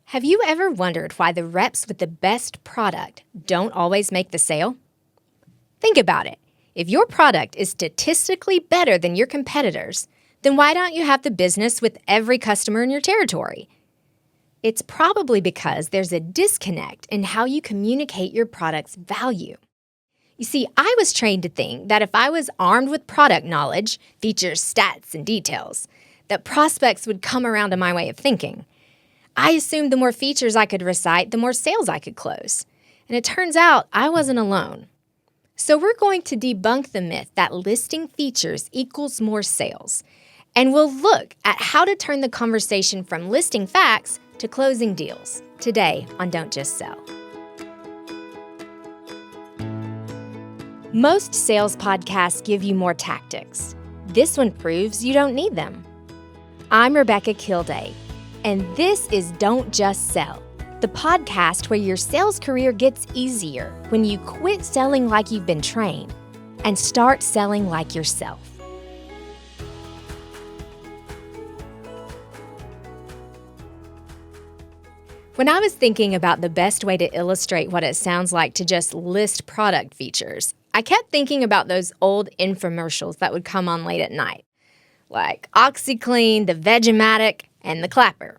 Have you ever wondered why the reps with the best product don't always make the sale? Think about it. If your product is statistically better than your competitors, then why don't you have the business with every customer in your territory? It's probably because there's a disconnect in how you communicate your product's value. You see, I was trained to think that if I was armed with product knowledge, features, stats, and details, that prospects would come around to my way of thinking. I assumed the more features I could recite, the more sales I could close. And it turns out I wasn't alone. So we're going to debunk the myth that listing features equals more sales. And we'll look at how to turn the conversation from listing facts to closing deals today on Don't Just Sell. Most sales podcasts give you more tactics. This one proves you don't need them. I'm Rebecca Kilday, and this is Don't Just Sell, the podcast where your sales career gets easier when you quit selling like you've been trained and start selling like yourself. When I was thinking about the best way to illustrate what it sounds like to just list product features, I kept thinking about those old infomercials that would come on late at night, like OxyClean, the Vegematic, and the Clapper.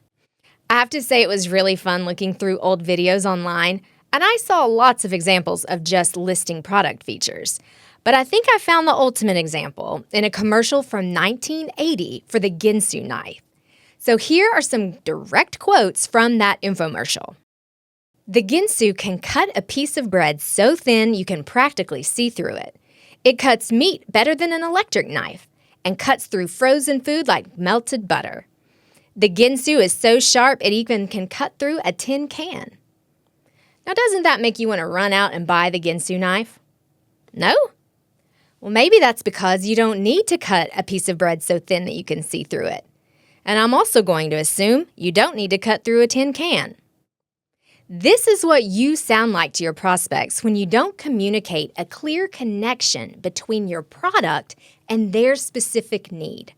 I have to say it was really fun looking through old videos online, and I saw lots of examples of just listing product features. But I think I found the ultimate example in a commercial from 1980 for the Ginsu knife. So here are some direct quotes from that infomercial. The Ginsu can cut a piece of bread so thin you can practically see through it. It cuts meat better than an electric knife and cuts through frozen food like melted butter. The Ginsu is so sharp it even can cut through a tin can. Now, doesn't that make you want to run out and buy the Ginsu knife? No? Well, maybe that's because you don't need to cut a piece of bread so thin that you can see through it. And I'm also going to assume you don't need to cut through a tin can. This is what you sound like to your prospects when you don't communicate a clear connection between your product and their specific need.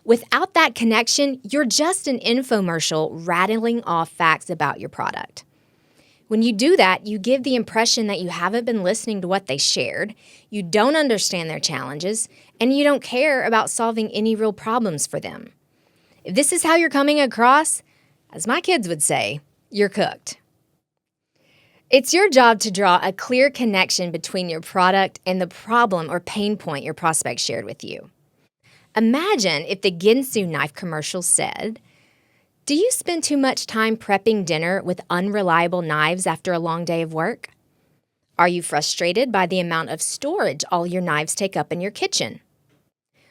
Without that connection, you're just an infomercial rattling off facts about your product. When you do that, you give the impression that you haven't been listening to what they shared, you don't understand their challenges, and you don't care about solving any real problems for them. If this is how you're coming across, as my kids would say, you're cooked. It's your job to draw a clear connection between your product and the problem or pain point your prospect shared with you. Imagine if the Ginsu knife commercial said, "Do you spend too much time prepping dinner with unreliable knives after a long day of work? Are you frustrated by the amount of storage all your knives take up in your kitchen?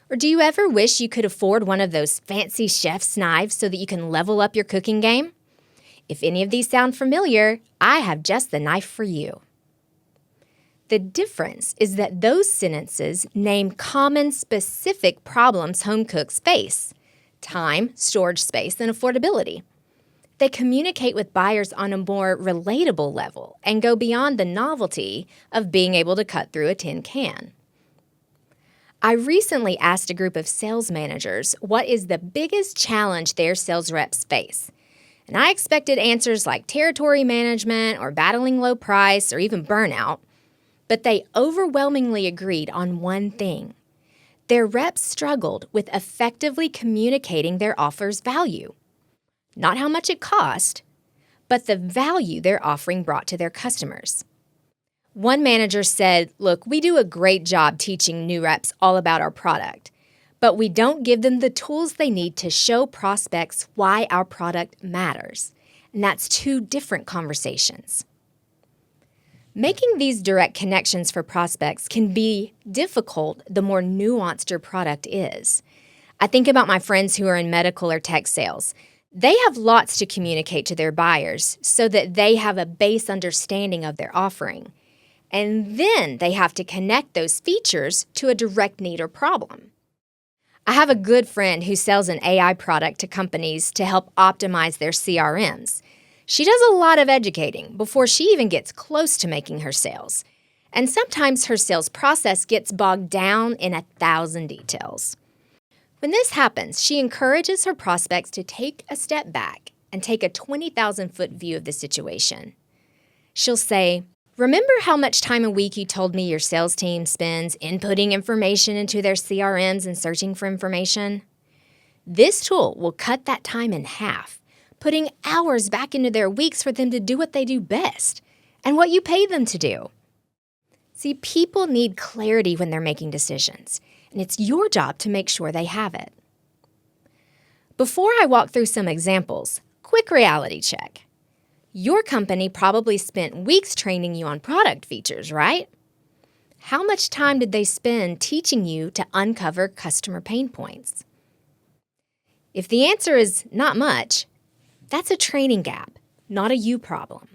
Or do you ever wish you could afford one of those fancy chef's knives so that you can level up your cooking game? If any of these sound familiar, I have just the knife for you." The difference is that those sentences name common specific problems home cooks face: time, storage space, and affordability. They communicate with buyers on a more relatable level and go beyond the novelty of being able to cut through a tin can. I recently asked a group of sales managers what is the biggest challenge their sales reps face. And I expected answers like territory management or battling low price or even burnout. But they overwhelmingly agreed on one thing. Their reps struggled with effectively communicating their offer's value. Not how much it cost, but the value their offering brought to their customers. One manager said, "Look, we do a great job teaching new reps all about our product, but we don't give them the tools they need to show prospects why our product matters." And that's two different conversations. Making these direct connections for prospects can be difficult the more nuanced your product is. I think about my friends who are in medical or tech sales. They have lots to communicate to their buyers so that they have a base understanding of their offering. And then they have to connect those features to a direct need or problem. I have a good friend who sells an AI product to companies to help optimize their CRMs. She does a lot of educating before she even gets close to making her sales. And sometimes her sales process gets bogged down in 1,000 details. When this happens, she encourages her prospects to take a step back and take a 20,000-foot view of the situation. She'll say, "Remember how much time a week you told me your sales team spends inputting information into their CRMs and searching for information? This tool will cut that time in half, putting hours back into their weeks for them to do what they do best and what you pay them to do." See, people need clarity when they're making decisions, and it's your job to make sure they have it. Before I walk through some examples, quick reality check. Your company probably spent weeks training you on product features, right? How much time did they spend teaching you to uncover customer pain points? If the answer is not much, that's a training gap, not a you problem.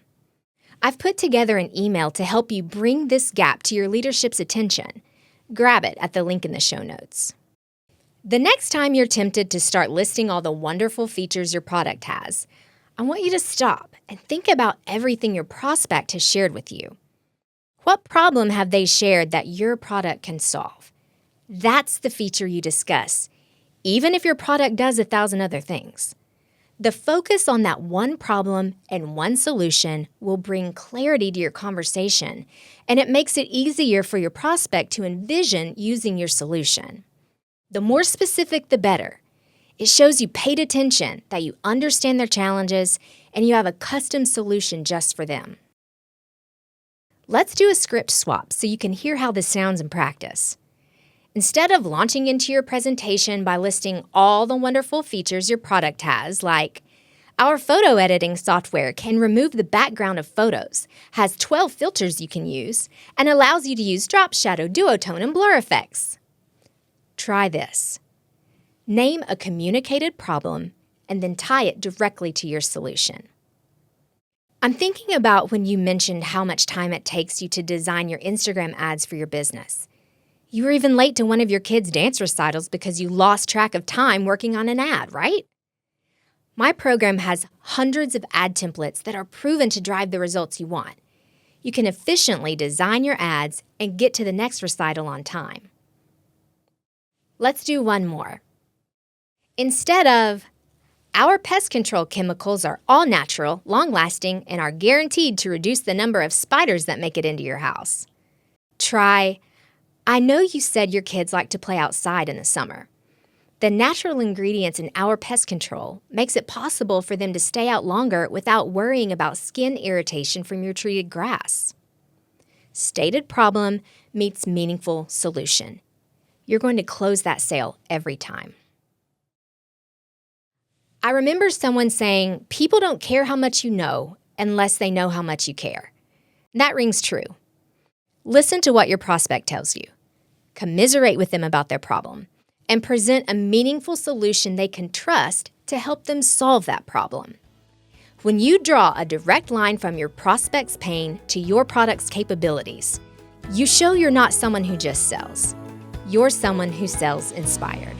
I've put together an email to help you bring this gap to your leadership's attention. Grab it at the link in the show notes. The next time you're tempted to start listing all the wonderful features your product has, I want you to stop and think about everything your prospect has shared with you. What problem have they shared that your product can solve? That's the feature you discuss, even if your product does 1,000 other things. The focus on that one problem and one solution will bring clarity to your conversation, and it makes it easier for your prospect to envision using your solution. The more specific, the better. It shows you paid attention, that you understand their challenges, and you have a custom solution just for them. Let's do a script swap so you can hear how this sounds in practice. Instead of launching into your presentation by listing all the wonderful features your product has, like, "Our photo editing software can remove the background of photos, has 12 filters you can use, and allows you to use drop shadow, duotone, and blur effects." Try this. Name a communicated problem and then tie it directly to your solution. I'm thinking about when you mentioned how much time it takes you to design your Instagram ads for your business. You were even late to one of your kids' dance recitals because you lost track of time working on an ad, right? My program has hundreds of ad templates that are proven to drive the results you want. You can efficiently design your ads and get to the next recital on time. Let's do one more. Instead of, "Our pest control chemicals are all natural, long-lasting, and are guaranteed to reduce the number of spiders that make it into your house," try, "I know you said your kids like to play outside in the summer. The natural ingredients in our pest control makes it possible for them to stay out longer without worrying about skin irritation from your treated grass." Stated problem meets meaningful solution. You're going to close that sale every time. I remember someone saying, "People don't care how much you know unless they know how much you care." That rings true. Listen to what your prospect tells you. Commiserate with them about their problem, and present a meaningful solution they can trust to help them solve that problem. When you draw a direct line from your prospect's pain to your product's capabilities, you show you're not someone who just sells. You're someone who sells inspired.